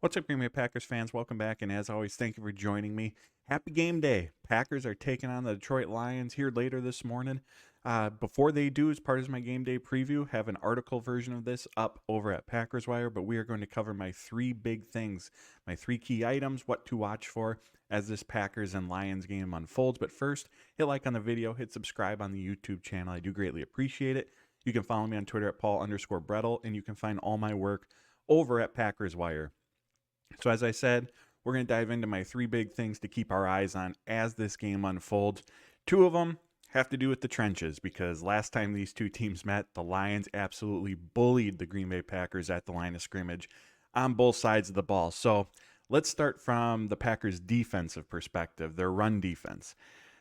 What's up, Green Bay Packers fans? Welcome back, and as always, thank you for joining me. Happy game day. Packers are taking on the Detroit Lions here later this morning. Before they do, as part of my game day preview, have an article version of this up over at Packers Wire, but we are going to cover my three big things, my three key items, what to watch for as this Packers and Lions game unfolds. But first, hit like on the video, hit subscribe on the YouTube channel. I do greatly appreciate it. You can follow me on Twitter at Paul_Brettel, and you can find all my work over at Packers Wire. So, as I said, we're going to dive into my three big things to keep our eyes on as this game unfolds. Two of them have to do with the trenches because last time these two teams met, the Lions absolutely bullied the Green Bay Packers at the line of scrimmage on both sides of the ball. So, let's start from the Packers' defensive perspective, their run defense.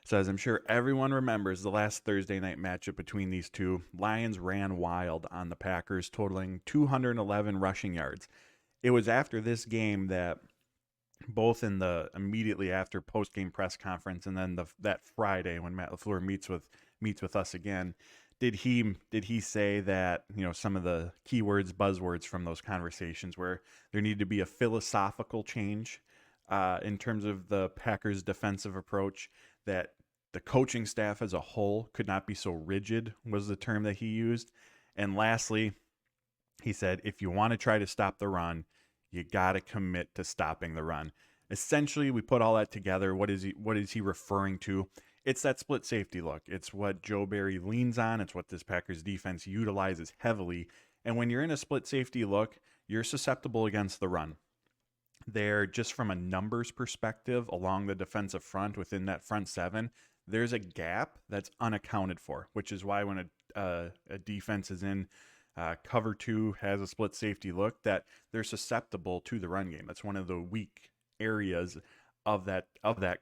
So, as I'm sure everyone remembers, the last Thursday night matchup between these two, Lions ran wild on the Packers, totaling 211 rushing yards. It was after this game that both in the immediately after post game press conference and then that Friday when Matt LaFleur meets with us again, did he say that some of the keywords buzzwords from those conversations where there needed to be a philosophical change in terms of the Packers defensive approach, that the coaching staff as a whole could not be so rigid was the term that he used. And lastly, he said, if you want to try to stop the run, you got to commit to stopping the run. Essentially, we put all that together. What is he referring to? It's that split safety look. It's what Joe Barry leans on. It's what this Packers defense utilizes heavily. And when you're in a split safety look, you're susceptible against the run. They're just from a numbers perspective along the defensive front within that front seven, there's a gap that's unaccounted for, which is why when a defense is in cover two, has a split safety look, that they're susceptible to the run game. That's one of the weak areas of that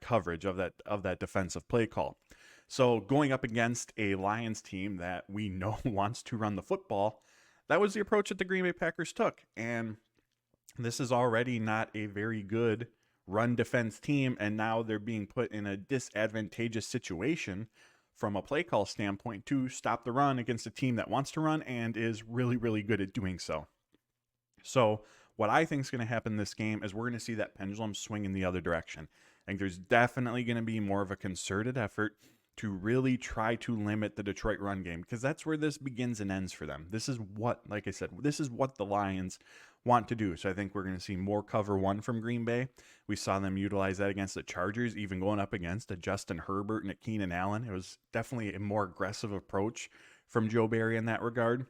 coverage of that defensive play call. So going up against a Lions team that we know wants to run the football, that was the approach that the Green Bay Packers took. And this is already not a very good run defense team, and now they're being put in a disadvantageous situation from a play call standpoint to stop the run against a team that wants to run and is really, really good at doing so. So what I think is going to happen in this game is we're going to see that pendulum swing in the other direction. I think there's definitely going to be more of a concerted effort to really try to limit the Detroit run game because that's where this begins and ends for them. This is what, like I said, this is what the Lions want to do. So I think we're going to see more cover one from Green Bay. We saw them utilize that against the Chargers, even going up against a Justin Herbert and a Keenan Allen. It was definitely a more aggressive approach from Joe Barry in that regard.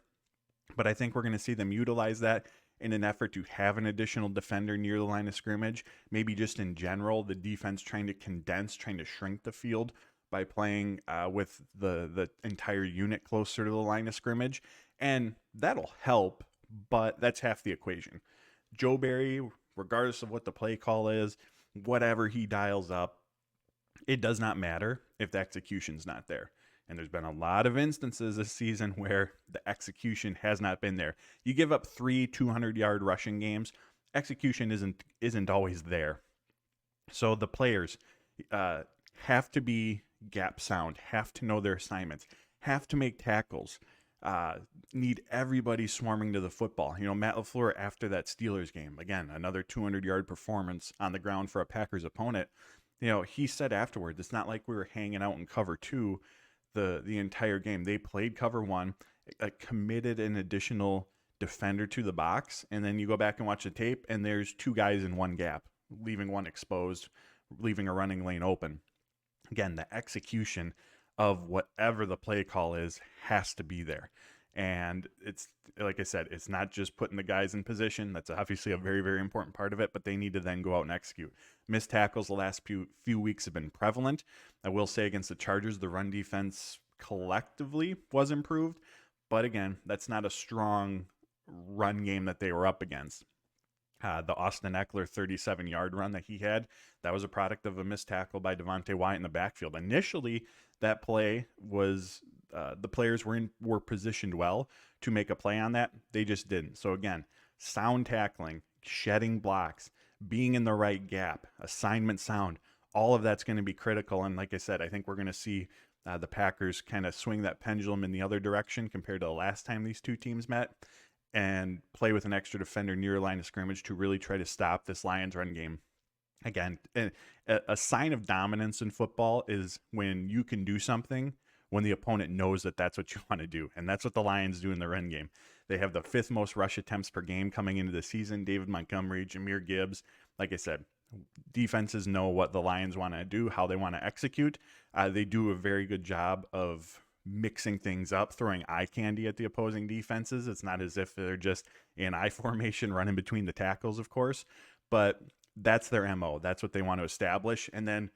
But I think we're going to see them utilize that in an effort to have an additional defender near the line of scrimmage. Maybe just in general, the defense trying to shrink the field by playing with the entire unit closer to the line of scrimmage. And that'll help, but that's half the equation. Joe Barry, regardless of what the play call is, whatever he dials up, it does not matter if the execution's not there. And there's been a lot of instances this season where the execution has not been there. You give up 3 200-yard rushing games, execution isn't always there. So the players have to be gap sound, have to know their assignments, have to make tackles, need everybody swarming to the football. Matt LaFleur, after that Steelers game, again, another 200-yard performance on the ground for a Packers opponent, he said afterwards, it's not like we were hanging out in cover two the entire game. They played cover one, committed an additional defender to the box, and then you go back and watch the tape, and there's two guys in one gap, leaving one exposed, leaving a running lane open. Again, the execution of whatever the play call is has to be there. And it's like I said, it's not just putting the guys in position. That's obviously a very, very important part of it, but they need to then go out and execute. Missed tackles the last few weeks have been prevalent. I will say against the Chargers, the run defense collectively was improved. But again, that's not a strong run game that they were up against. The Austin Ekeler 37-yard run that he had, that was a product of a missed tackle by Devontae Wyatt in the backfield. Initially, that play was the players were positioned well to make a play on that. They just didn't. So again, sound tackling, shedding blocks, being in the right gap, assignment sound, all of that's going to be critical. And like I said, I think we're going to see the Packers kind of swing that pendulum in the other direction compared to the last time these two teams met. and play with an extra defender near line of scrimmage to really try to stop this Lions run game. Again, a sign of dominance in football is when you can do something when the opponent knows that that's what you want to do. And that's what the Lions do in the run game. They have the 5th most rush attempts per game coming into the season. David Montgomery, Jahmyr Gibbs. Like I said, defenses know what the Lions want to do, how they want to execute. They do a very good job of mixing things up, throwing eye candy at the opposing defenses. It's not as if they're just in I formation running between the tackles, of course, but that's their MO. That's what they want to establish. And then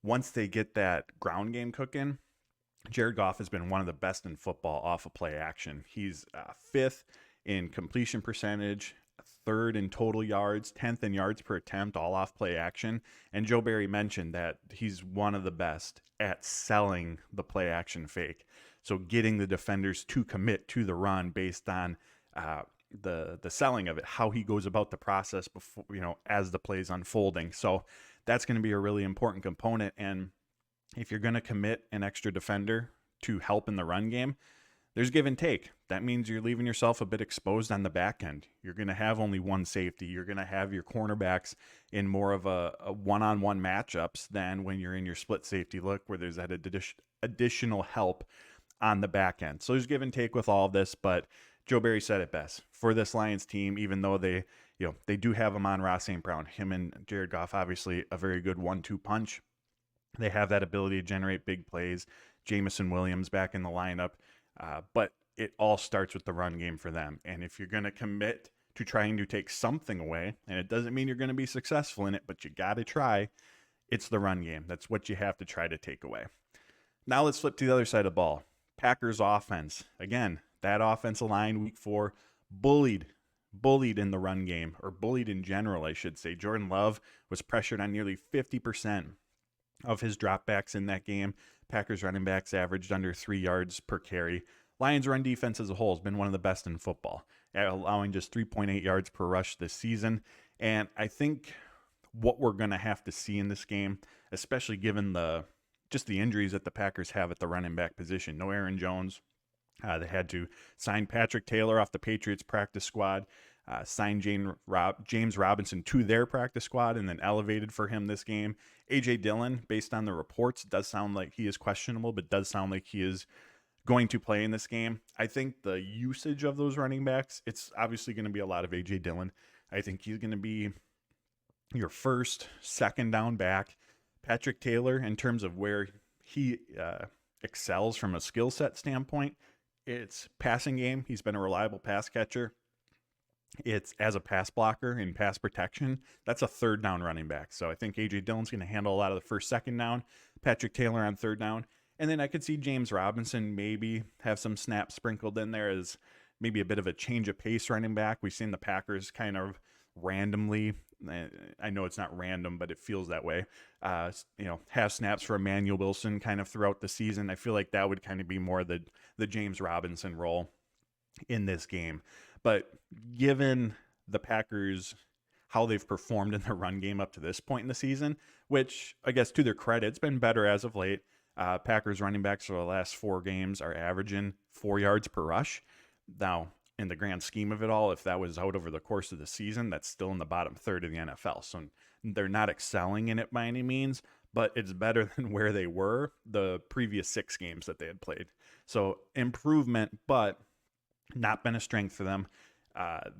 once they get that ground game cooking, Jared Goff has been one of the best in football off of play action. He's 5th in completion percentage, 3rd in total yards, 10th in yards per attempt, all off play action. And Joe Barry mentioned that he's one of the best at selling the play action fake. So getting the defenders to commit to the run based on the selling of it, how he goes about the process before, as the play's unfolding. So that's going to be a really important component. And if you're going to commit an extra defender to help in the run game, there's give and take. That means you're leaving yourself a bit exposed on the back end. You're going to have only one safety. You're going to have your cornerbacks in more of a one-on-one matchups than when you're in your split safety look where there's that additional help on the back end. So there's give and take with all of this, but Joe Barry said it best. For this Lions team, even though they do have Amon-Ra St. Brown, him and Jared Goff, obviously a very good 1-2 punch. They have that ability to generate big plays. Jameson Williams back in the lineup. But it all starts with the run game for them. And if you're going to commit to trying to take something away, and it doesn't mean you're going to be successful in it, but you got to try, it's the run game. That's what you have to try to take away. Now let's flip to the other side of the ball. Packers offense. Again, that offensive line week 4 bullied in the run game, or bullied in general, I should say. Jordan Love was pressured on nearly 50% of his dropbacks in that game. Packers running backs averaged under 3 yards per carry. Lions run defense as a whole has been one of the best in football, allowing just 3.8 yards per rush this season. And I think what we're going to have to see in this game, especially given the injuries that the Packers have at the running back position. No Aaron Jones. They had to sign Patrick Taylor off the Patriots practice squad, sign James Robinson to their practice squad, and then elevated for him this game. A.J. Dillon, based on the reports, does sound like he is questionable, but does sound like he is going to play in this game. I think the usage of those running backs, it's obviously going to be a lot of A.J. Dillon. I think he's going to be your first, second down back. Patrick Taylor, in terms of where he excels from a skill set standpoint, it's passing game. He's been a reliable pass catcher. It's as a pass blocker in pass protection. That's a third down running back. So I think A.J. Dillon's going to handle a lot of the first, second down. Patrick Taylor on third down. And then I could see James Robinson maybe have some snaps sprinkled in there as maybe a bit of a change of pace running back. We've seen the Packers kind of randomly, I know it's not random, but it feels that way, have snaps for Emmanuel Wilson kind of throughout the season. I feel like that would kind of be more the James Robinson role in this game. But given the Packers, how they've performed in their run game up to this point in the season, which I guess to their credit, it's been better as of late. Packers running backs for the last 4 games are averaging 4 yards per rush. Now, in the grand scheme of it all, if that was out over the course of the season, that's still in the bottom third of the NFL. So they're not excelling in it by any means, but it's better than where they were the previous 6 games that they had played. So improvement, but not been a strength for them.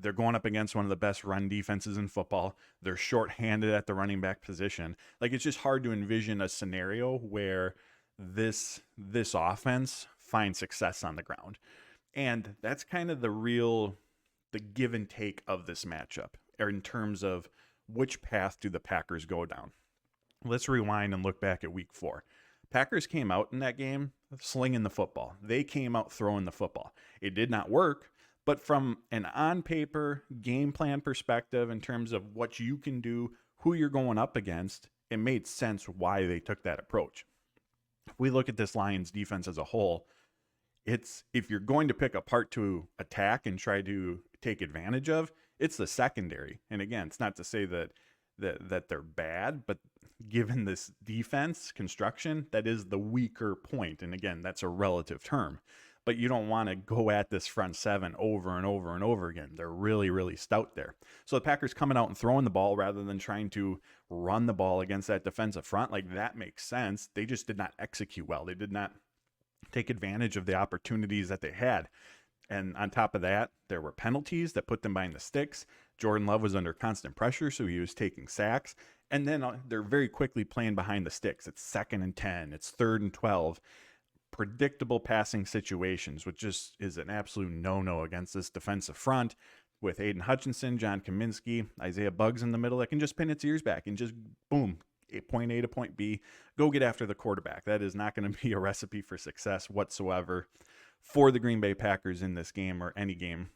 They're going up against one of the best run defenses in football. They're shorthanded at the running back position. Like, it's just hard to envision a scenario where this offense finds success on the ground. And that's kind of the give and take of this matchup, or in terms of which path do the Packers go down. Let's rewind and look back at week 4. Packers came out in that game slinging the football. They came out throwing the football. It did not work, but from an on-paper game plan perspective, in terms of what you can do, who you're going up against, it made sense why they took that approach. If we look at this Lions defense as a whole, it's, if you're going to pick a part to attack and try to take advantage of, it's the secondary. And again, it's not to say that they're bad, but given this defense construction, that is the weaker point. And again, that's a relative term. but you don't want to go at this front seven over and over and over again. They're really, really stout there. So the Packers coming out and throwing the ball rather than trying to run the ball against that defensive front, like that makes sense. They just did not execute well. They did not take advantage of the opportunities that they had. And on top of that, there were penalties that put them behind the sticks. Jordan Love was under constant pressure, so he was taking sacks. And then they're very quickly playing behind the sticks. It's 2nd and 10. It's 3rd and 12. Predictable passing situations, which just is an absolute no-no against this defensive front with Aiden Hutchinson, John Kaminsky, Isaiah Buggs in the middle that can just pin its ears back and just, boom, point A to point B, go get after the quarterback. That is not going to be a recipe for success whatsoever for the Green Bay Packers in this game, or any game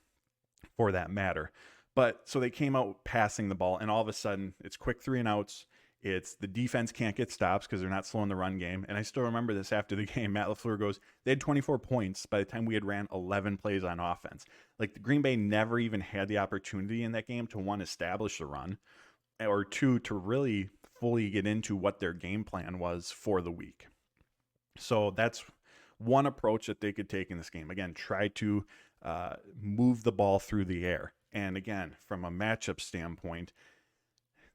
for that matter. But so they came out passing the ball, and all of a sudden it's quick 3 and outs. It's the defense can't get stops because they're not slowing the run game. And I still remember this after the game. Matt LaFleur goes, they had 24 points by the time we had ran 11 plays on offense. Like, the Green Bay never even had the opportunity in that game to, 1, establish the run, or 2, to really fully get into what their game plan was for the week. So that's one approach that they could take in this game. Again, try to move the ball through the air. And again, from a matchup standpoint,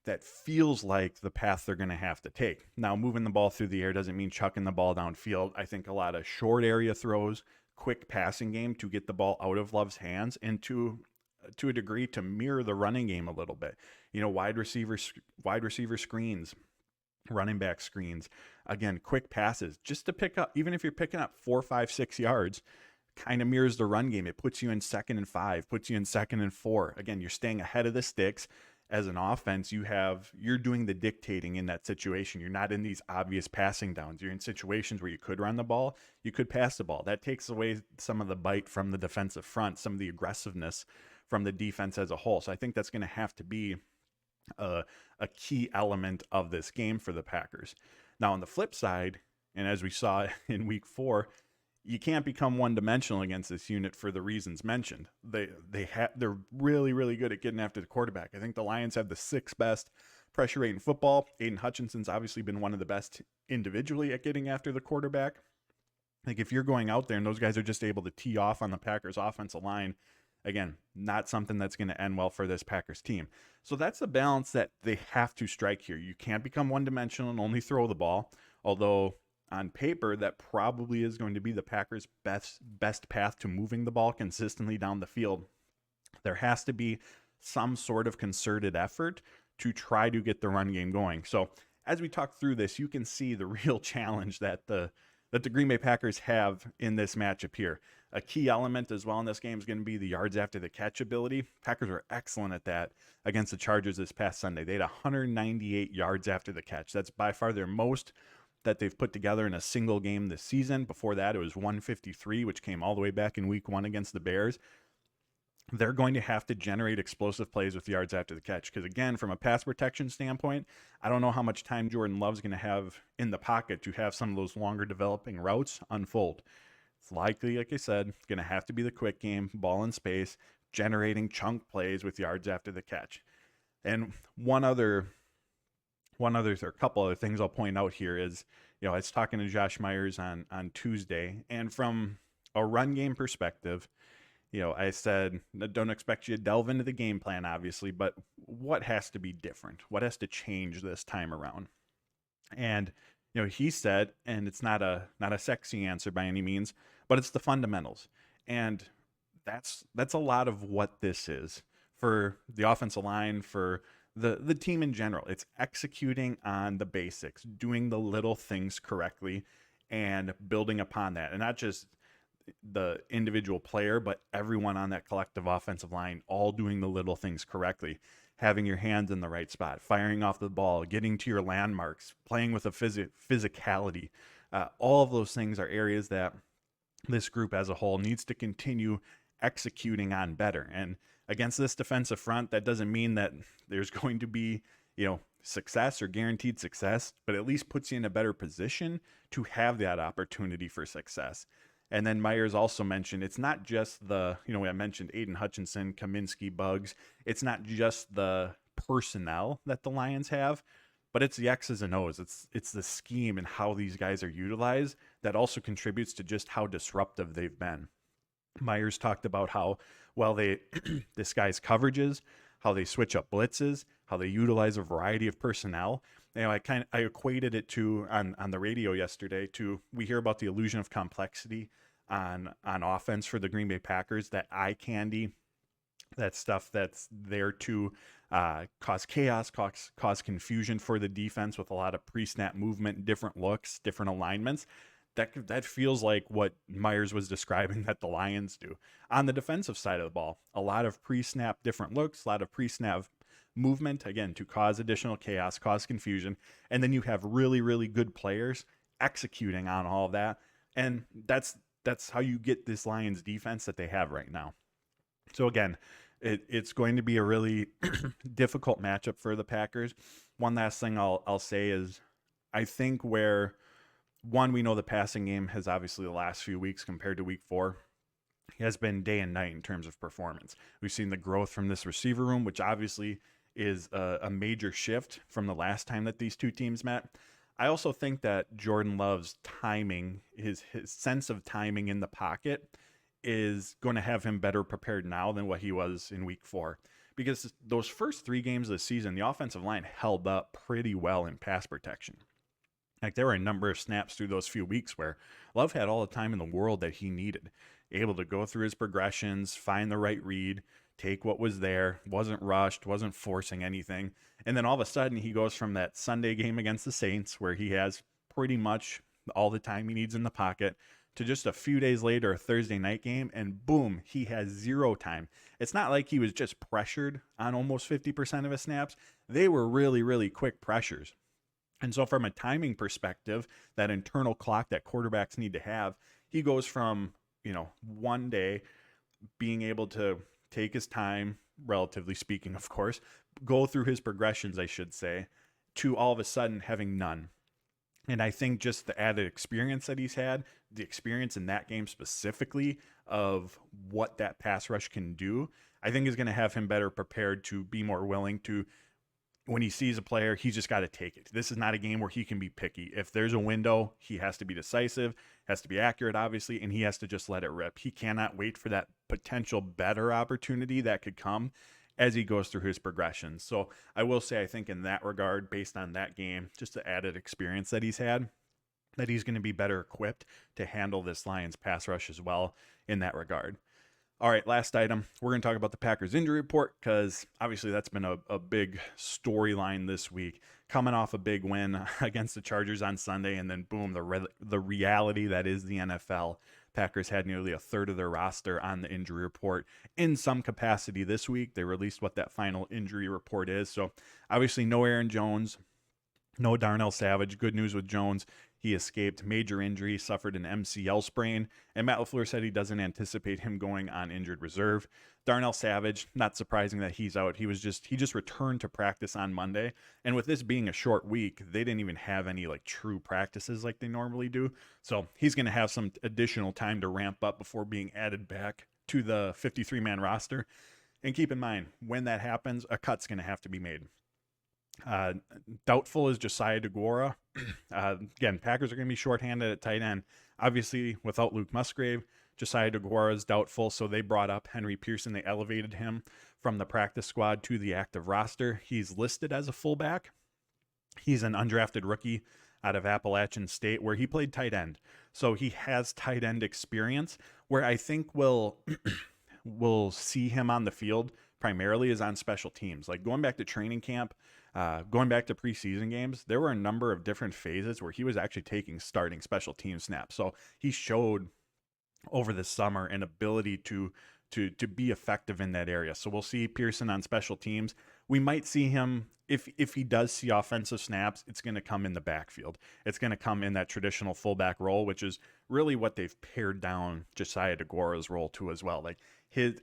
that feels like the path they're going to have to take. Now, moving the ball through the air doesn't mean chucking the ball downfield. I think a lot of short area throws, quick passing game to get the ball out of Love's hands, and to a degree to mirror the running game a little bit. You know, wide receiver screens, running back screens. Again, quick passes just to pick up, even if you're picking up 4, 5, 6 yards, kind of mirrors the run game. It puts you in 2nd and 5, puts you in 2nd and 4. Again, you're staying ahead of the sticks. As an offense, you're doing the dictating in that situation. You're not in these obvious passing downs. You're in situations where you could run the ball, you could pass the ball. That takes away some of the bite from the defensive front, some of the aggressiveness from the defense as a whole. So I think that's going to have to be a key element of this game for the Packers. Now, on the flip side, and as we saw in week 4, you can't become one-dimensional against this unit for the reasons mentioned. They're really, really good at getting after the quarterback. I think the Lions have the 6th best pressure rate in football. Aiden Hutchinson's obviously been one of the best individually at getting after the quarterback. Like, if you're going out there and those guys are just able to tee off on the Packers offensive line, again, not something that's going to end well for this Packers team. So that's the balance that they have to strike here. You can't become one-dimensional and only throw the ball, although on paper, that probably is going to be the Packers' best path to moving the ball consistently down the field. There has to be some sort of concerted effort to try to get the run game going. So as we talk through this, you can see the real challenge that the Green Bay Packers have in this matchup here. A key element as well in this game is going to be the yards after the catch ability. Packers were excellent at that against the Chargers this past Sunday. They had 198 yards after the catch. That's by far their most that they've put together in a single game this season. Before that, it was 153, which came all the way back in week 1 against the Bears. They're going to have to generate explosive plays with yards after the catch. Because again, from a pass protection standpoint, I don't know how much time Jordan Love's going to have in the pocket to have some of those longer developing routes unfold. It's likely, like I said, going to have to be the quick game, ball in space, generating chunk plays with yards after the catch. And one other or a couple other things I'll point out here is, I was talking to Josh Myers on Tuesday, and from a run game perspective, I said, don't expect you to delve into the game plan, obviously, but what has to be different? What has to change this time around? And, he said, and it's not a sexy answer by any means, but it's the fundamentals. And that's a lot of what this is for the offensive line, for the team in general. It's executing on the basics, doing the little things correctly, and building upon that. And not just the individual player, but everyone on that collective offensive line, all doing the little things correctly, having your hands in the right spot, firing off the ball, getting to your landmarks, playing with a physicality. All of those things are areas that this group as a whole needs to continue executing on better. And against this defensive front, that doesn't mean that there's going to be, success or guaranteed success, but at least puts you in a better position to have that opportunity for success. And then Myers also mentioned it's not just I mentioned Aiden Hutchinson, Kaminsky, Buggs. It's not just the personnel that the Lions have, but it's the X's and O's. It's the scheme and how these guys are utilized that also contributes to just how disruptive they've been. Myers talked about how well they disguise coverages, how they switch up blitzes, how they utilize a variety of personnel. I equated it to on the radio yesterday to, we hear about the illusion of complexity on offense for the Green Bay Packers, that eye candy, that stuff that's there to cause chaos, cause confusion for the defense with a lot of pre-snap movement, different looks, different alignments. That feels like what Myers was describing that the Lions do. On the defensive side of the ball, a lot of pre-snap different looks, a lot of pre-snap movement, again, to cause additional chaos, cause confusion. And then you have really, really good players executing on all of that. And that's how you get this Lions defense that they have right now. So again, it's going to be a really difficult matchup for the Packers. One last thing I'll say is, I think where, one, we know the passing game has obviously the last few weeks compared to week 4 has been day and night in terms of performance. We've seen the growth from this receiver room, which obviously is a major shift from the last time that these two teams met. I also think that Jordan Love's timing, his sense of timing in the pocket, is going to have him better prepared now than what he was in week 4. Because those first 3 games of the season, the offensive line held up pretty well in pass protection. Like, there were a number of snaps through those few weeks where Love had all the time in the world that he needed, able to go through his progressions, find the right read, take what was there, wasn't rushed, wasn't forcing anything. And then all of a sudden he goes from that Sunday game against the Saints, where he has pretty much all the time he needs in the pocket, to just a few days later, a Thursday night game, and boom, he has 0 time. It's not like he was just pressured on almost 50% of his snaps. They were really, really quick pressures. And so from a timing perspective, that internal clock that quarterbacks need to have, he goes from, one day being able to take his time, relatively speaking, of course, go through his progressions, I should say, to all of a sudden having none. And I think just the added experience that he's had, the experience in that game specifically of what that pass rush can do, I think is going to have him better prepared to be more willing to, when he sees a player, he's just got to take it. This is not a game where he can be picky. If there's a window, he has to be decisive, has to be accurate, obviously, and he has to just let it rip. He cannot wait for that potential better opportunity that could come as he goes through his progressions. So I will say, I think in that regard, based on that game, just the added experience that he's had, that he's going to be better equipped to handle this Lions pass rush as well in that regard. All right, last item. We're going to talk about the Packers injury report, because obviously that's been a big storyline this week. Coming off a big win against the Chargers on Sunday, and then boom, the reality that is the NFL. Packers had nearly a third of their roster on the injury report in some capacity this week. They released what that final injury report is. So obviously no Aaron Jones, no Darnell Savage. Good news with Jones. He escaped major injury, suffered an MCL sprain, and Matt LaFleur said he doesn't anticipate him going on injured reserve. Darnell Savage, not surprising that he's out. He just returned to practice on Monday, and with this being a short week, they didn't even have any true practices like they normally do. So he's going to have some additional time to ramp up before being added back to the 53-man roster. And keep in mind, when that happens, a cut's going to have to be made. Doubtful is Josiah DeGuara. Again, Packers are going to be shorthanded at tight end. Obviously, without Luke Musgrave, Josiah DeGuara is doubtful, so they brought up Henry Pearson. They elevated him from the practice squad to the active roster. He's listed as a fullback. He's an undrafted rookie out of Appalachian State, where he played tight end. So he has tight end experience. Where I think we'll see him on the field primarily is on special teams. Like going back to training camp, going back to preseason games, there were a number of different phases where he was actually taking starting special team snaps. So he showed over the summer an ability to be effective in that area. So we'll see Pearson on special teams. We might see him, if he does see offensive snaps, it's going to come in the backfield. It's going to come in that traditional fullback role, which is really what they've pared down Josiah DeGuara's role to as well. Like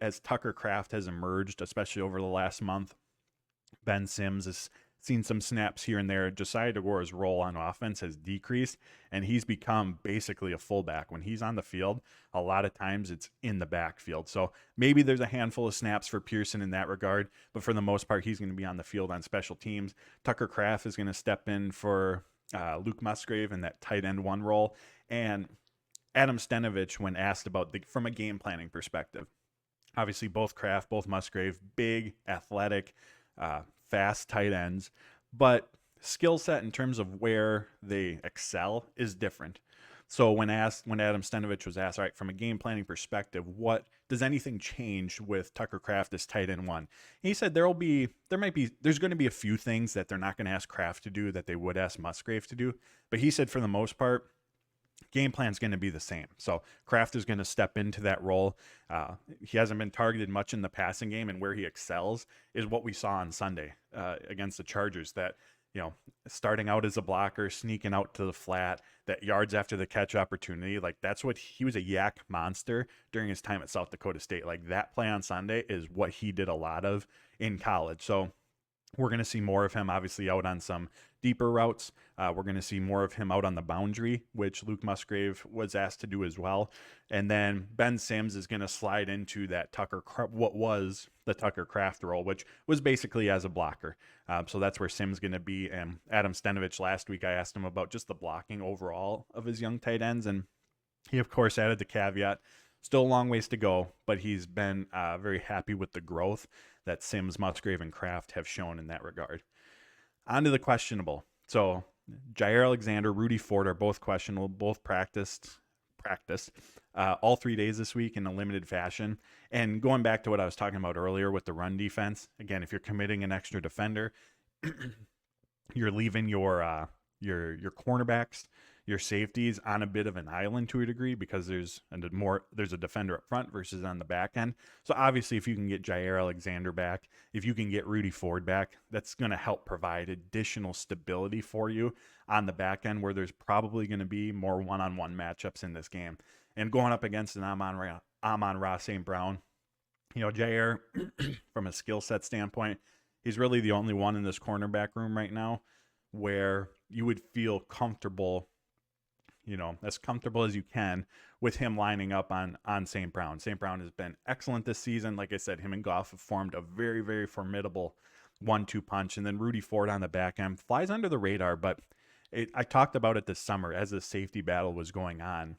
as Tucker Kraft has emerged, especially over the last month, Ben Sims is seen some snaps here and there. Josiah DeGuara's role on offense has decreased, and he's become basically a fullback. When he's on the field, a lot of times it's in the backfield. So maybe there's a handful of snaps for Pearson in that regard, but for the most part, he's going to be on the field on special teams. Tucker Kraft is going to step in for Luke Musgrave in that tight end one role. And Adam Stenavich, when asked about from a game planning perspective, obviously both Kraft, both Musgrave, big, athletic, fast tight ends, but skill set in terms of where they excel is different. So when Adam Stenavich was asked, all right, from a game planning perspective, what does anything change with Tucker Kraft as tight end one? He said there's going to be a few things that they're not going to ask Kraft to do that they would ask Musgrave to do. But he said for the most part, game plan is going to be the same. So Kraft is going to step into that role. He hasn't been targeted much in the passing game, and where he excels is what we saw on Sunday against the Chargers. That, starting out as a blocker, sneaking out to the flat, that yards after the catch opportunity, like that's what he was, a yak monster during his time at South Dakota State. Like that play on Sunday is what he did a lot of in college. So we're going to see more of him, obviously, out on some deeper routes. We're going to see more of him out on the boundary, which Luke Musgrave was asked to do as well. And then Ben Sims is going to slide into that what was the Tucker Kraft role, which was basically as a blocker. So that's where Sims going to be. And Adam Stenavich, last week, I asked him about just the blocking overall of his young tight ends. And he, of course, added the caveat, still a long ways to go, but he's been very happy with the growth that Sims, Musgrave, and Kraft have shown in that regard. On to the questionable. So Jair Alexander, Rudy Ford are both questionable, both practiced all 3 days this week in a limited fashion. And going back to what I was talking about earlier with the run defense, again, if you're committing an extra defender, you're leaving your cornerbacks, your safeties on a bit of an island to a degree, because there's a defender up front versus on the back end. So obviously, if you can get Jair Alexander back, if you can get Rudy Ford back, that's going to help provide additional stability for you on the back end, where there's probably going to be more one-on-one matchups in this game. And going up against an Amon-Ra St. Brown, Jair, from a skill set standpoint, he's really the only one in this cornerback room right now where you would feel comfortable, as comfortable as you can with him lining up on St. Brown. St. Brown has been excellent this season. Like I said, him and Goff have formed a very, very formidable 1-2 punch. And then Rudy Ford on the back end flies under the radar, but I talked about it this summer as the safety battle was going on.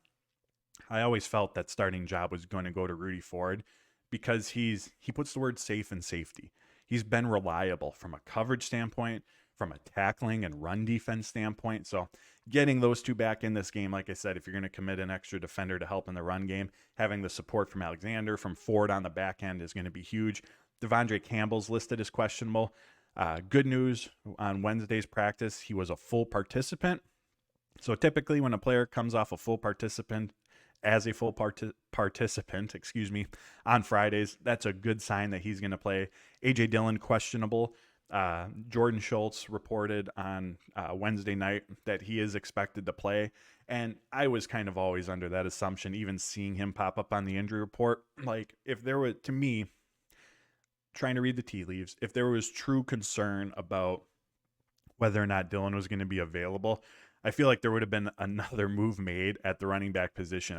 I always felt that starting job was going to go to Rudy Ford because he puts the word safe in safety. He's been reliable from a coverage standpoint, from a tackling and run defense standpoint. So getting those two back in this game, like I said, if you're going to commit an extra defender to help in the run game, having the support from Alexander, from Ford on the back end is going to be huge. Devondre Campbell's listed as questionable. Good news, on Wednesday's practice, he was a full participant. So typically when a player comes off a full participant, participant, on Fridays, that's a good sign that he's going to play. A.J. Dillon, questionable. Jordan Schultz reported on Wednesday night that he is expected to play. And I was kind of always under that assumption, even seeing him pop up on the injury report. Like, if there were, to me, trying to read the tea leaves, if there was true concern about whether or not Dillon was going to be available, I feel like there would have been another move made at the running back position.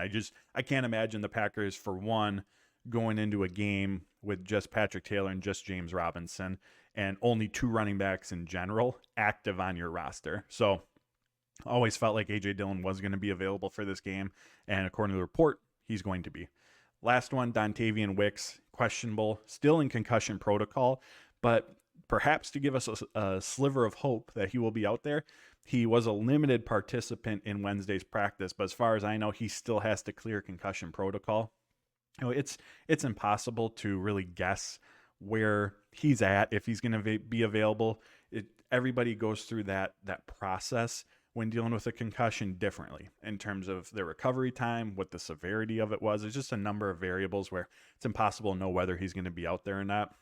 I can't imagine the Packers, for one, going into a game with just Patrick Taylor and just James Robinson and only two running backs in general active on your roster. So always felt like A.J. Dillon was going to be available for this game, and according to the report, he's going to be. Last one, Dontavian Wicks, questionable, still in concussion protocol, but perhaps to give us a sliver of hope that he will be out there. He was a limited participant in Wednesday's practice, but as far as I know, he still has to clear concussion protocol. It's impossible to really guess where he's at, if he's going to be available. Everybody goes through that process when dealing with a concussion differently in terms of their recovery time, what the severity of it was. There's just a number of variables where it's impossible to know whether he's going to be out there or not.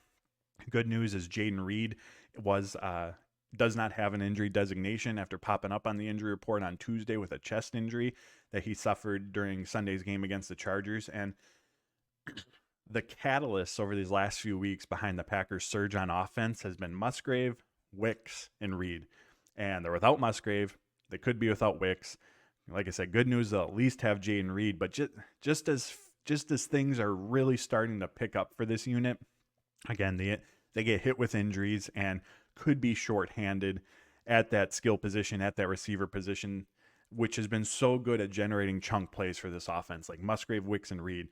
Good news is Jaden Reed does not have an injury designation after popping up on the injury report on Tuesday with a chest injury that he suffered during Sunday's game against the Chargers. And the catalyst over these last few weeks behind the Packers' surge on offense has been Musgrave, Wicks, and Reed. And they're without Musgrave. They could be without Wicks. Like I said, good news, they'll at least have Jayden Reed. But just as things are really starting to pick up for this unit, again, they get hit with injuries and could be shorthanded at that skill position, at that receiver position, which has been so good at generating chunk plays for this offense. Like Musgrave, Wicks, and Reed,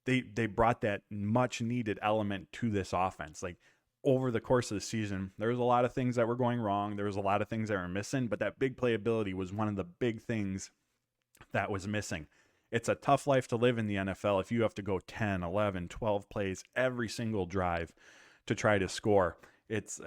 they brought that much needed element to this offense. Like over the course of the season, there was a lot of things that were going wrong. There was a lot of things that were missing, but that big playability was one of the big things that was missing. It's a tough life to live in the NFL if you have to go 10, 11, 12 plays every single drive to try to score. It's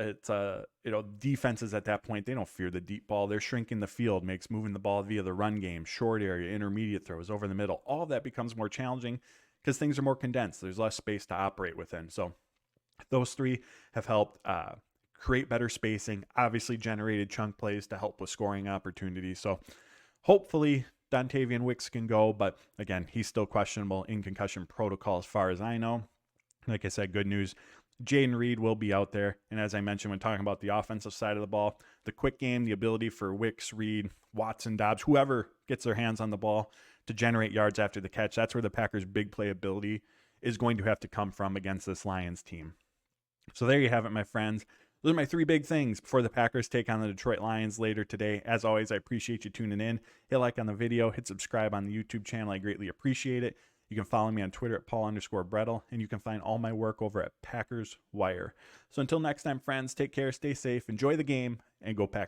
defenses at that point, they don't fear the deep ball. They're shrinking the field, makes moving the ball via the run game, short area, intermediate throws, over the middle. All of that becomes more challenging because things are more condensed. There's less space to operate within. So those three have helped create better spacing, obviously generated chunk plays to help with scoring opportunities. So hopefully Dontavian Wicks can go, but again, he's still questionable in concussion protocol as far as I know. Like I said, good news. Jayden Reed will be out there. And as I mentioned when talking about the offensive side of the ball, the quick game, the ability for Wicks, Reed, Watson, Dobbs, whoever gets their hands on the ball to generate yards after the catch, that's where the Packers' big playability is going to have to come from against this Lions team. So there you have it, my friends. Those are my three big things before the Packers take on the Detroit Lions later today. As always, I appreciate you tuning in. Hit like on the video, hit subscribe on the YouTube channel. I greatly appreciate it. You can follow me on Twitter at Paul_Brettel, and you can find all my work over at Packers Wire. So until next time, friends, take care, stay safe, enjoy the game, and go Pack.